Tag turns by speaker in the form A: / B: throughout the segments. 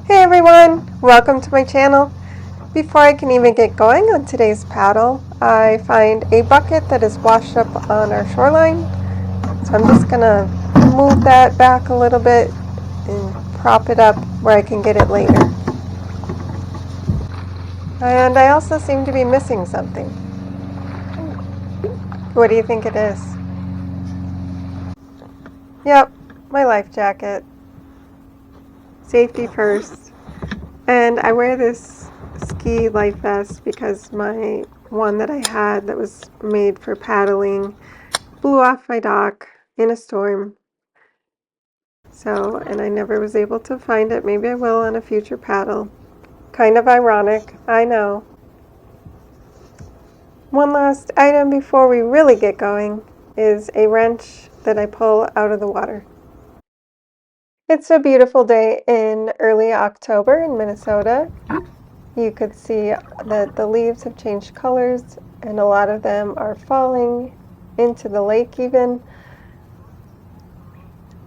A: Hey everyone, welcome to my channel. Before I can even get going on today's paddle, I find a bucket that is washed up on our shoreline. So I'm just gonna move that back a little bit and prop it up where I can get it later. And I also seem to be missing something. What do you think it is? Yep, my life jacket. Safety first. And I wear this ski life vest because my one that I had that was made for paddling blew off my dock in a storm. So, and I never was able to find it. Maybe I will on a future paddle. Kind of ironic, I know. One last item before we really get going is a wrench that I pull out of the water. It's a beautiful day in early October in Minnesota. You could see that the leaves have changed colors and a lot of them are falling into the lake even.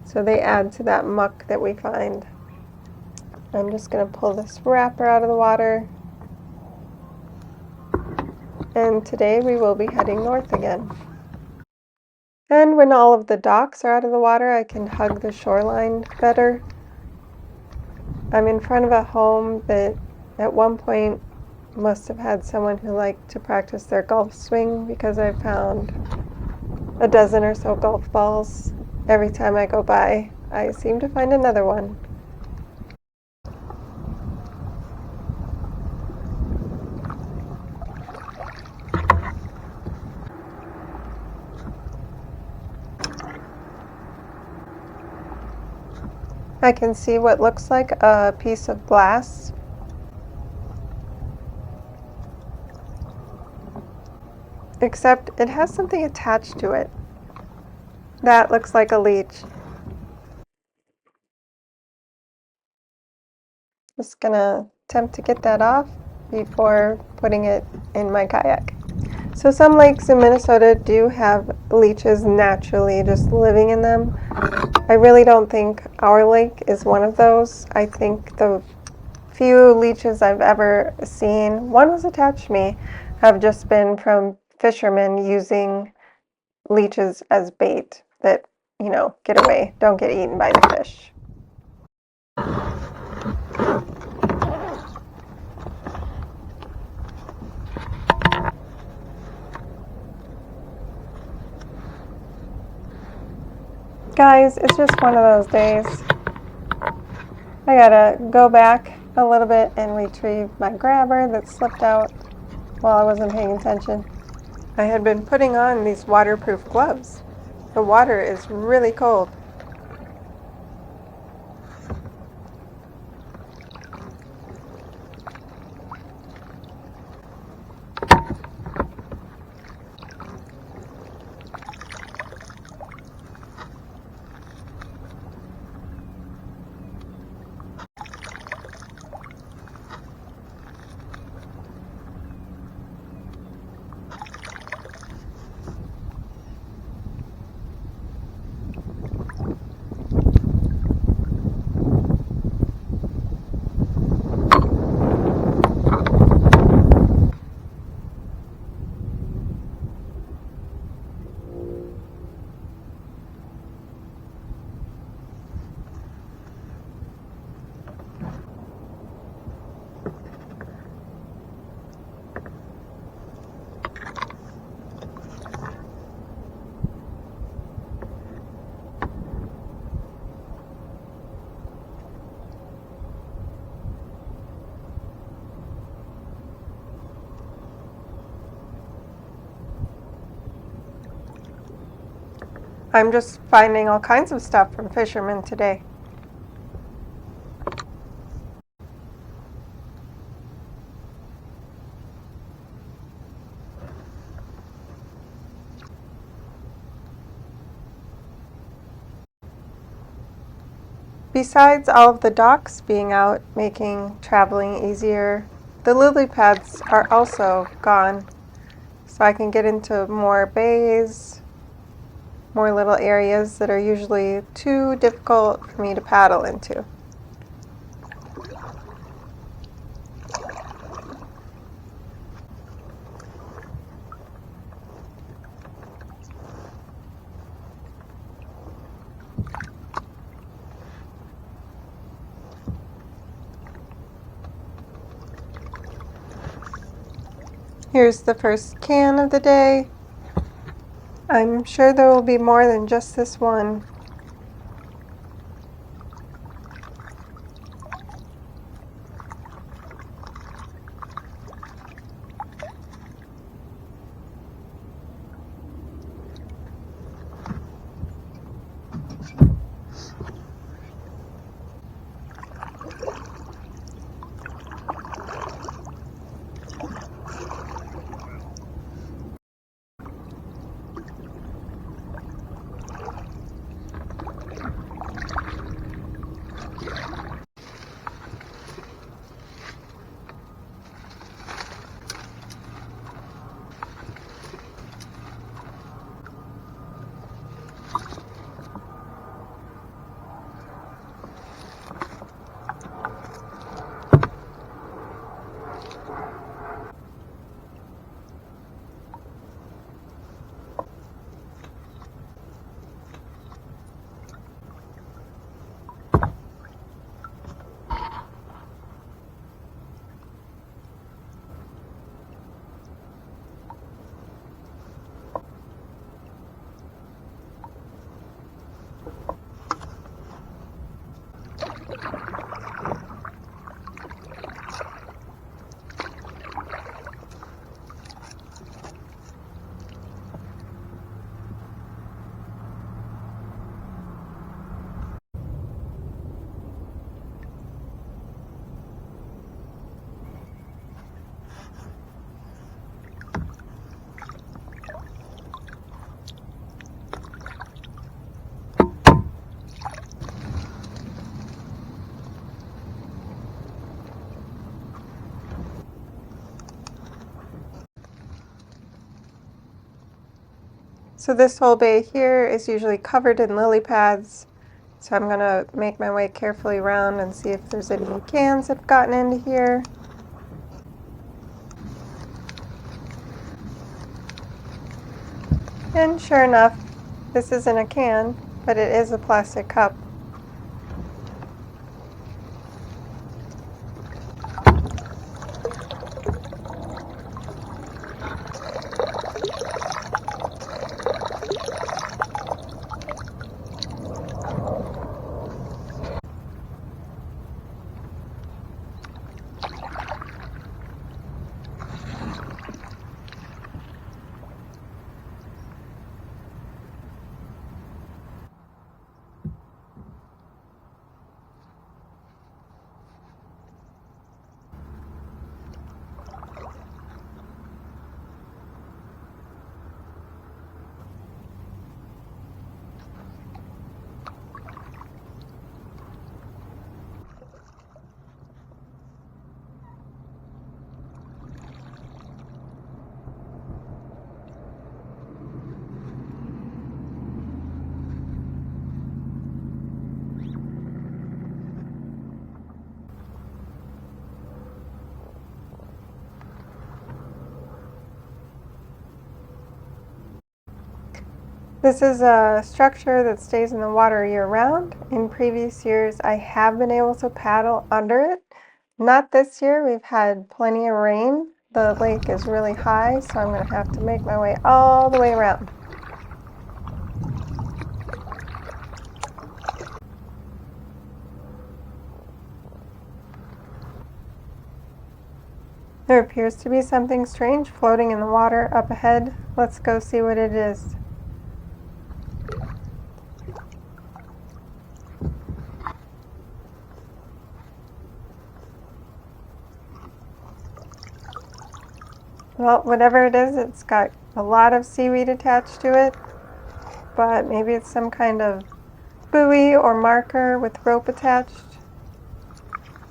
A: So they add to that muck that we find. I'm just going to pull this wrapper out of the water. And today we will be heading north again. And when all of the docks are out of the water, I can hug the shoreline better. I'm in front of a home that at one point must have had someone who liked to practice their golf swing because I found a dozen or so golf balls. Every time I go by, I seem to find another one. I can see what looks like a piece of glass. Except it has something attached to it. That looks like a leech. Just gonna attempt to get that off before putting it in my kayak. So some lakes in Minnesota do have leeches naturally just living in them. I really don't think our lake is one of those. I think the few leeches I've ever seen, one was attached to me, have just been from fishermen using leeches as bait that, get away, don't get eaten by the fish. Guys, it's just one of those days. I gotta go back a little bit and retrieve my grabber that slipped out while I wasn't paying attention. I had been putting on these waterproof gloves. The water is really cold. I'm just finding all kinds of stuff from fishermen today. Besides all of the docks being out making traveling easier, the lily pads are also gone. So I can get into more bays, more little areas that are usually too difficult for me to paddle into. Here's the first can of the day. I'm sure there will be more than just this one. So this whole bay here is usually covered in lily pads. So I'm gonna make my way carefully around and see if there's any cans that have gotten into here. And sure enough, this isn't a can, but it is a plastic cup. This is a structure that stays in the water year-round. In previous years, I have been able to paddle under it. Not this year. We've had plenty of rain. The lake is really high, so I'm going to have to make my way all the way around. There appears to be something strange floating in the water up ahead. Let's go see what it is. Well, whatever it is, it's got a lot of seaweed attached to it, but maybe it's some kind of buoy or marker with rope attached.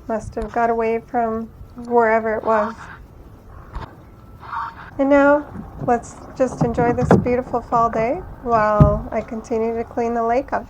A: Must have got away from wherever it was. And now, let's just enjoy this beautiful fall day while I continue to clean the lake up.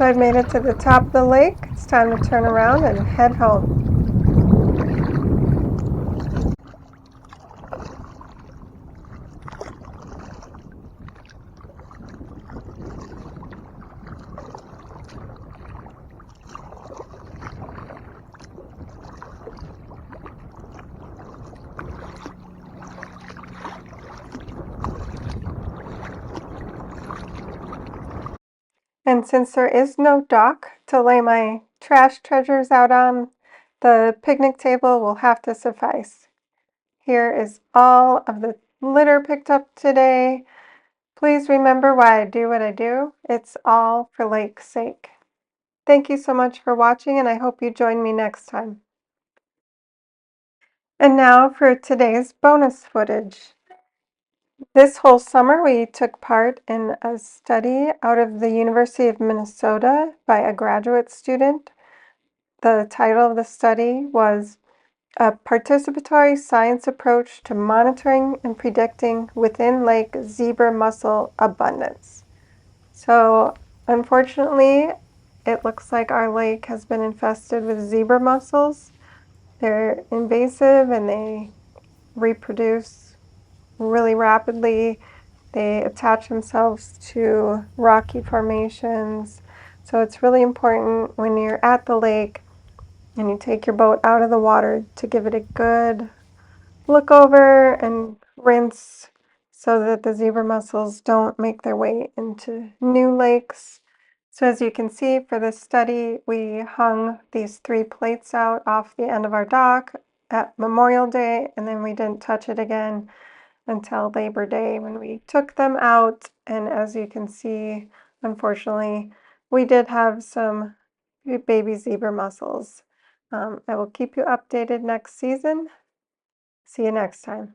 A: So I've made it to the top of the lake. It's time to turn around and head home. And since there is no dock to lay my trash treasures out on, the picnic table will have to suffice. Here is all of the litter picked up today. Please remember why I do what I do. It's all for lake's sake. Thank you so much for watching, and I hope you join me next time. And now for today's bonus footage. This whole summer, we took part in a study out of the University of Minnesota by a graduate student. The title of the study was A Participatory Science Approach to Monitoring and Predicting Within Lake Zebra Mussel Abundance. So, unfortunately, it looks like our lake has been infested with zebra mussels. They're invasive and they reproduce really rapidly. They attach themselves to rocky formations. So it's really important when you're at the lake and you take your boat out of the water to give it a good look over and rinse so that the zebra mussels don't make their way into new lakes. So as you can see for this study, we hung these 3 plates out off the end of our dock at Memorial Day, and then we didn't touch it again until Labor Day when we took them out. And as you can see, unfortunately, we did have some baby zebra mussels. I will keep you updated next season. See you next time.